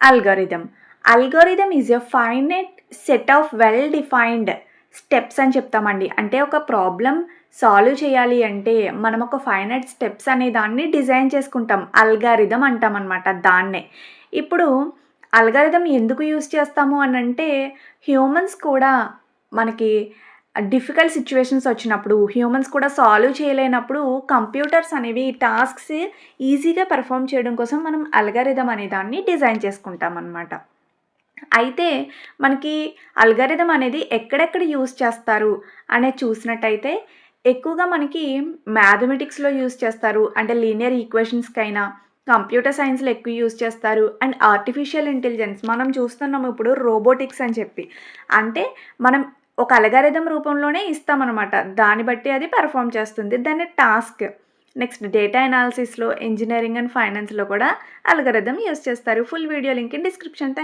Algorithm. Algorithm is a finite set of well defined steps అని చెప్తామండి. అంటే ఒక ప్రాబ్లమ్ సాల్వ్ చేయాలి అంటే మనం ఒక ఫైనైట్ స్టెప్స్ అనే దాన్ని డిజైన్ చేసుకుంటాం. అల్గారిథం అంటామనమాట దాన్నే. ఇప్పుడు అల్గారిథం ఎందుకు యూజ్ చేస్తాము అనంటే హ్యూమన్స్ కూడా మనకి డిఫికల్ట్ సిట్యుయేషన్స్ వచ్చినప్పుడు, హ్యూమన్స్ కూడా సాల్వ్ చేయలేనప్పుడు కంప్యూటర్స్ అనేవి టాస్క్స్ ఈజీగా పెర్ఫార్మ్ చేయడం కోసం మనం అల్గారిథం అనే దాన్ని డిజైన్ చేసుకుంటామనమాట. అయితే మనకి అల్గారిథం అనేది ఎక్కడెక్కడ యూజ్ చేస్తారు అనేది చూసినట్టయితే ఎక్కువగా మనకి మ్యాథమెటిక్స్‌లో యూజ్ చేస్తారు. అంటే లీనియర్ ఈక్వేషన్స్‌కైనా, కంప్యూటర్ సైన్స్‌లో ఎక్కువ యూజ్ చేస్తారు. అండ్ ఆర్టిఫిషియల్ ఇంటెలిజెన్స్ మనం చూస్తున్నాము ఇప్పుడు రోబోటిక్స్ అని చెప్పి. అంటే మనం ఒక అల్గారిథం రూపంలోనే ఇస్తామనమాట. దాన్ని బట్టి అది పెర్ఫార్మ్ చేస్తుంది. దాన్ని టాస్క్. నెక్స్ట్ డేటా అనాలిసిస్‌లో, ఇంజినీరింగ్ అండ్ ఫైనాన్స్‌లో కూడా అల్గారిథం యూజ్ చేస్తారు. Full video link in description.